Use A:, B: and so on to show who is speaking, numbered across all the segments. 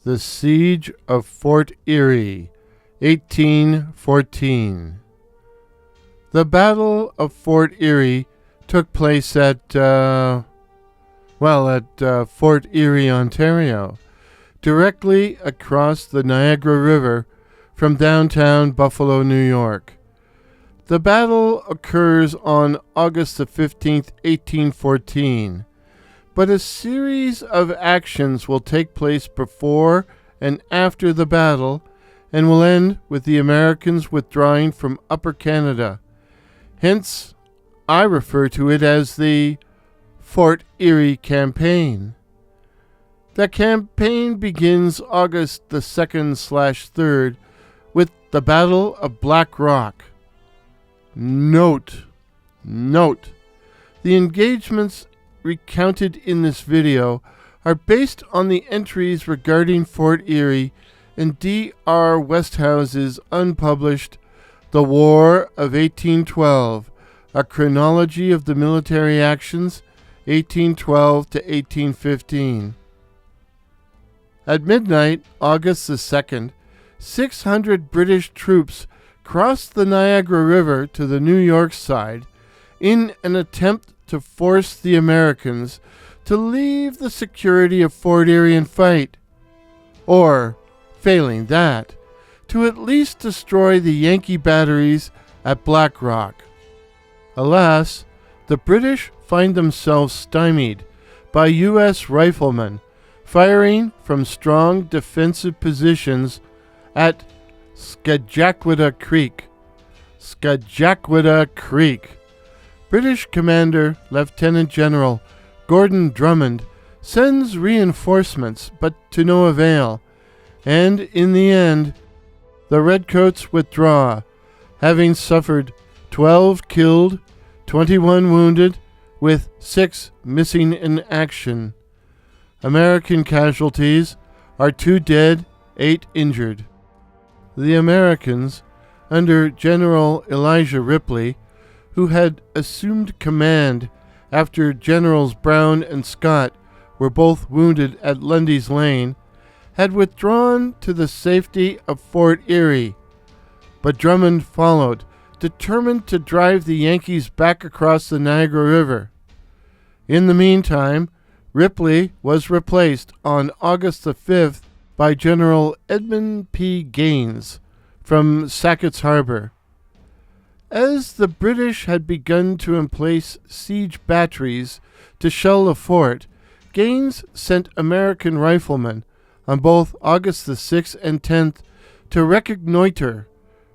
A: The Siege of Fort Erie, 1814. The Battle of Fort Erie took place at Fort Erie, Ontario, directly across the Niagara River from downtown Buffalo, New York. The battle occurs on August the 15th, 1814, but a series of actions will take place before and after the battle and will end with the Americans withdrawing from Upper Canada. Hence, I refer to it as the Fort Erie Campaign. The campaign begins August the 2nd/3rd with the Battle of Black Rock. Note, the engagements recounted in this video are based on the entries regarding Fort Erie in D.R. Westhouse's unpublished The War of 1812, A Chronology of the Military Actions, 1812 to 1815. At midnight, August the 2nd, 600 British troops crossed the Niagara River to the New York side in an attempt to force the Americans to leave the security of Fort Erie and fight, or, failing that, to at least destroy the Yankee batteries at Black Rock. Alas, the British find themselves stymied by U.S. riflemen firing from strong defensive positions at Skagwada Creek. British Commander Lieutenant General Gordon Drummond sends reinforcements, but to no avail, and in the end, the Redcoats withdraw, having suffered 12 killed, 21 wounded, with 6 missing in action. American casualties are 2 dead, 8 injured. The Americans, under General Elijah Ripley, who had assumed command after Generals Brown and Scott were both wounded at Lundy's Lane, had withdrawn to the safety of Fort Erie, but Drummond followed, determined to drive the Yankees back across the Niagara River. In the meantime, Ripley was replaced on August the 5th by General Edmund P. Gaines from Sackett's Harbor. As the British had begun to emplace siege batteries to shell the fort, Gaines sent American riflemen on both August the 6th and 10th to reconnoiter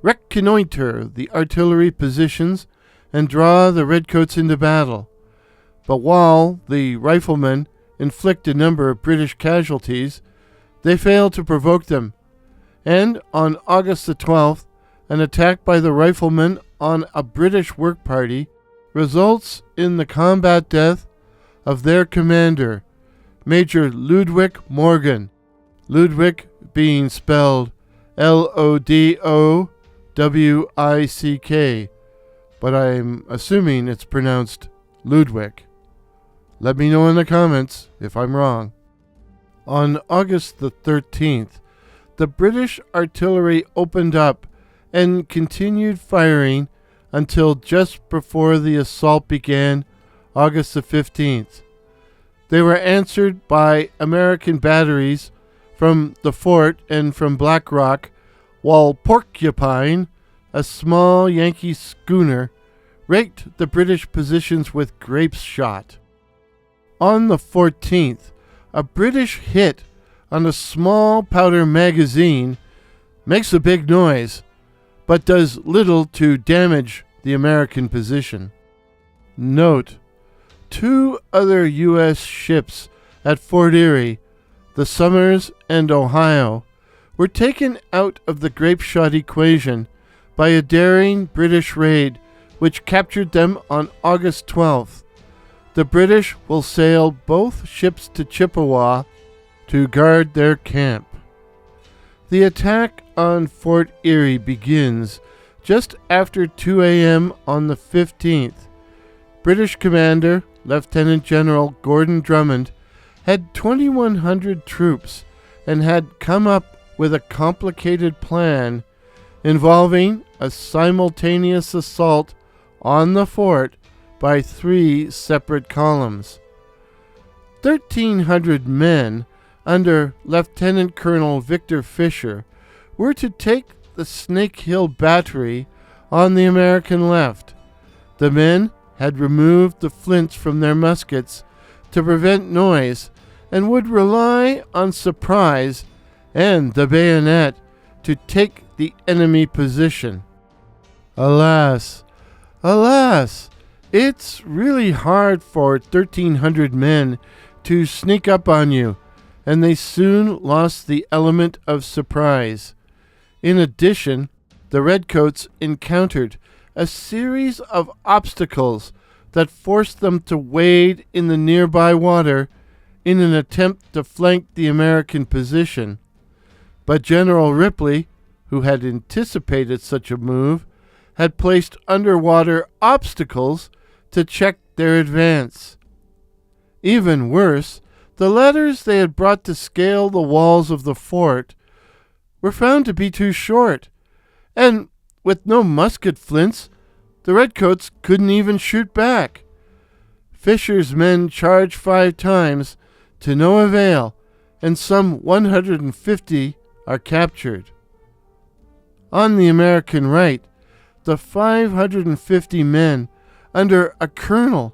A: the artillery positions and draw the Redcoats into battle. But while the riflemen inflict a number of British casualties, they failed to provoke them, and on August the 12th, an attack by the riflemen on a British work party results in the combat death of their commander, Major Ludwig Morgan, Ludwig being spelled Lodowik, but I'm assuming it's pronounced Ludwig. Let me know in the comments if I'm wrong. On August the 13th, the British artillery opened up and continued firing until just before the assault began, August the 15th. They were answered by American batteries from the fort and from Black Rock, while Porcupine, a small Yankee schooner, raked the British positions with grape shot. On the 14th, a British hit on a small powder magazine makes a big noise, but does little to damage the American position. Note, 2 other U.S. ships at Fort Erie, the Somers and Ohio, were taken out of the grape shot equation by a daring British raid which captured them on August 12th. The British will sail both ships to Chippewa to guard their camp. The attack on Fort Erie begins just after 2 a.m. on the 15th. British Commander Lieutenant General Gordon Drummond had 2,100 troops and had come up with a complicated plan involving a simultaneous assault on the fort by 3 separate columns. 1,300 men under Lieutenant Colonel Victor Fisher were to take the Snake Hill Battery on the American left. The men had removed the flints from their muskets to prevent noise and would rely on surprise and the bayonet to take the enemy position. Alas, it's really hard for 1,300 men to sneak up on you, and they soon lost the element of surprise. In addition, the Redcoats encountered a series of obstacles that forced them to wade in the nearby water in an attempt to flank the American position. But General Ripley, who had anticipated such a move, had placed underwater obstacles to check their advance. Even worse, the ladders they had brought to scale the walls of the fort were found to be too short, and with no musket flints, the Redcoats couldn't even shoot back. Fisher's men charged 5 times, to no avail, and some 150 are captured. On the American right, the 550 men under a colonel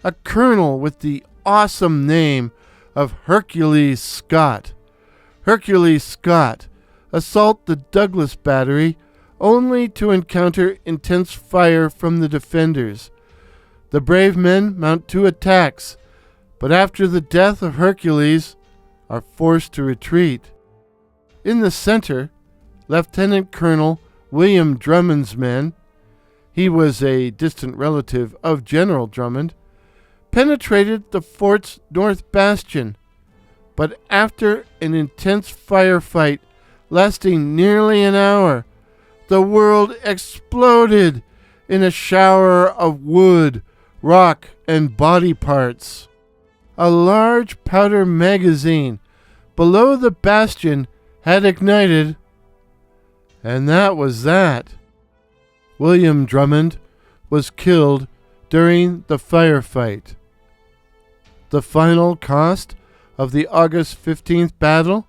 A: with the awesome name of Hercules Scott. Hercules Scott assault the Douglas Battery only to encounter intense fire from the defenders. The brave men mount 2 attacks, but after the death of Hercules are forced to retreat. In the center, Lieutenant Colonel William Drummond's men, he was a distant relative of General Drummond, penetrated the fort's north bastion, but after an intense firefight lasting nearly an hour, the world exploded in a shower of wood, rock, and body parts. A large powder magazine below the bastion had ignited, and that was that. William Drummond was killed during the firefight. The final cost of the August 15th battle?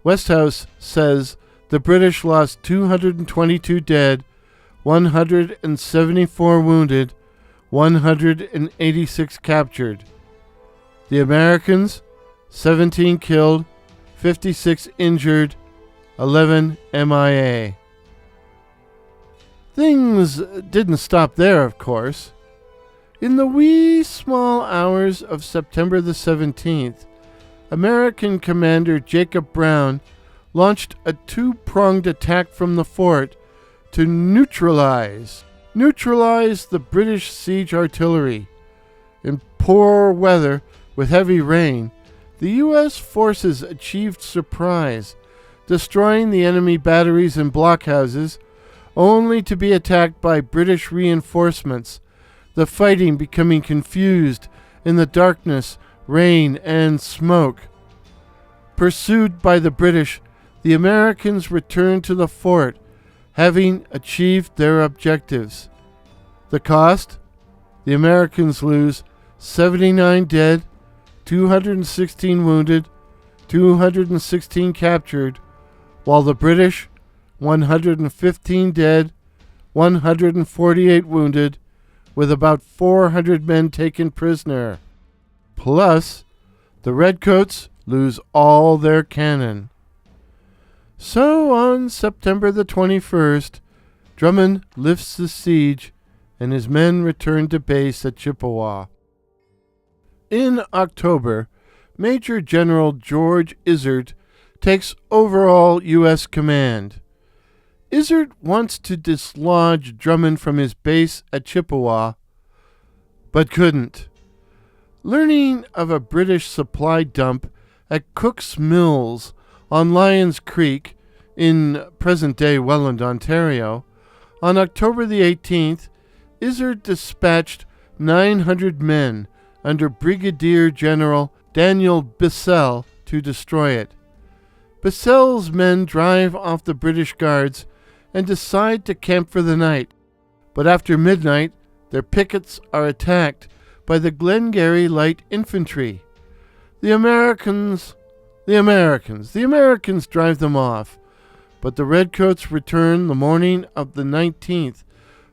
A: Westhouse says the British lost 222 dead, 174 wounded, 186 captured. The Americans, 17 killed, 56 injured, 11 MIA. Things didn't stop there, of course. In the wee small hours of September the 17th, American commander Jacob Brown launched a 2-pronged attack from the fort to neutralize the British siege artillery. In poor weather with heavy rain, the U.S. forces achieved surprise, destroying the enemy batteries and blockhouses, only to be attacked by British reinforcements, the fighting becoming confused in the darkness, rain, and smoke. Pursued by the British, the Americans returned to the fort, having achieved their objectives. The cost? The Americans lose 79 dead, 216 wounded, 216 captured, while the British, 115 dead, 148 wounded, with about 400 men taken prisoner. Plus, the Redcoats lose all their cannon. So on September the 21st, Drummond lifts the siege and his men return to base at Chippewa. In October, Major General George Izard takes overall U.S. command. Izard wants to dislodge Drummond from his base at Chippewa, but couldn't. Learning of a British supply dump at Cook's Mills on Lyons Creek in present-day Welland, Ontario, on October the 18th, Izard dispatched 900 men under Brigadier General Daniel Bissell to destroy it. Basel's men drive off the British guards and decide to camp for the night. But after midnight, their pickets are attacked by the Glengarry Light Infantry. The Americans drive them off, but the Redcoats return the morning of the 19th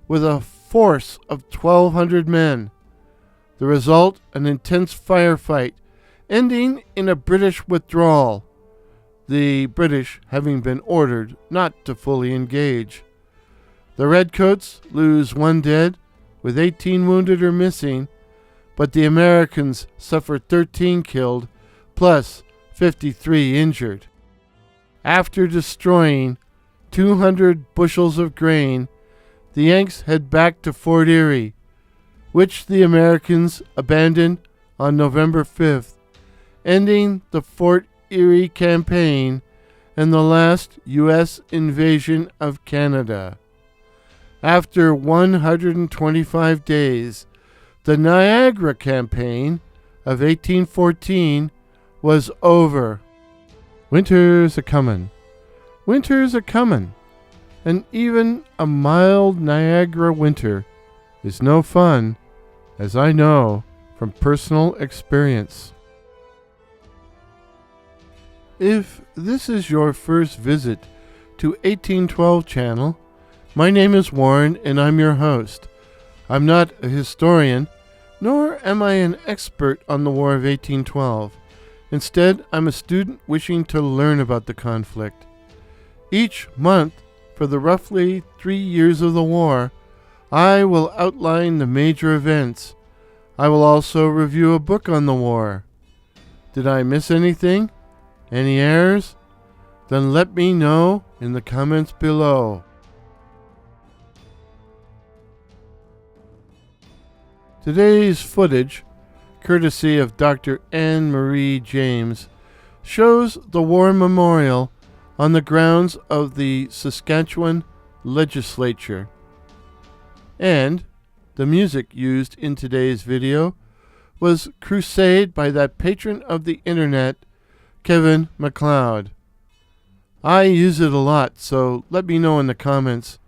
A: with a force of 1,200 men. The result, an intense firefight, ending in a British withdrawal, the British having been ordered not to fully engage. The Redcoats lose 1 dead, with 18 wounded or missing, but the Americans suffer 13 killed, plus 53 injured. After destroying 200 bushels of grain, the Yanks head back to Fort Erie, which the Americans abandoned on November 5th, ending the Fort Erie Campaign and the last U.S. invasion of Canada. After 125 days, the Niagara Campaign of 1814 was over. Winter's a-comin', and even a mild Niagara winter is no fun, as I know from personal experience. If this is your first visit to 1812 channel, my name is Warren and I'm your host. I'm not a historian, nor am I an expert on the War of 1812. Instead, I'm a student wishing to learn about the conflict. Each month, for the roughly 3 years of the war, I will outline the major events. I will also review a book on the war. Did I miss anything? Any errors? Then let me know in the comments below. Today's footage, courtesy of Dr. Anne Marie James, shows the War Memorial on the grounds of the Saskatchewan Legislature. And the music used in today's video was Crusade by that patron of the internet, Kevin MacLeod. I use it a lot, so let me know in the comments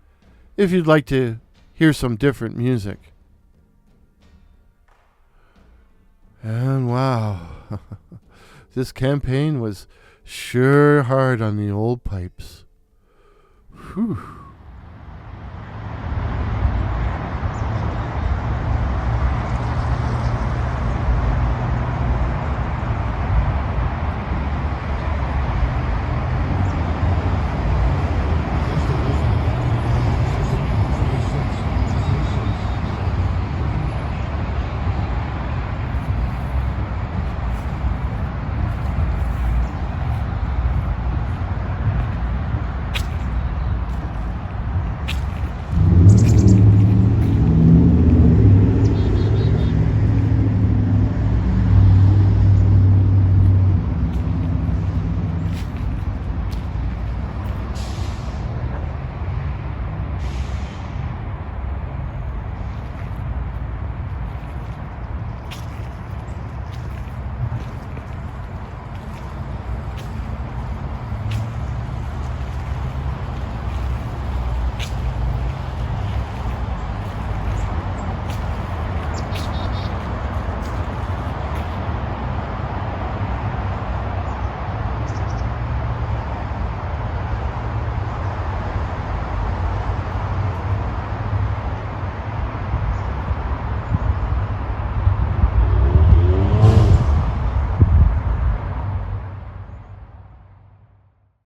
A: if you'd like to hear some different music. And wow, this campaign was sure hard on the old pipes. Whew.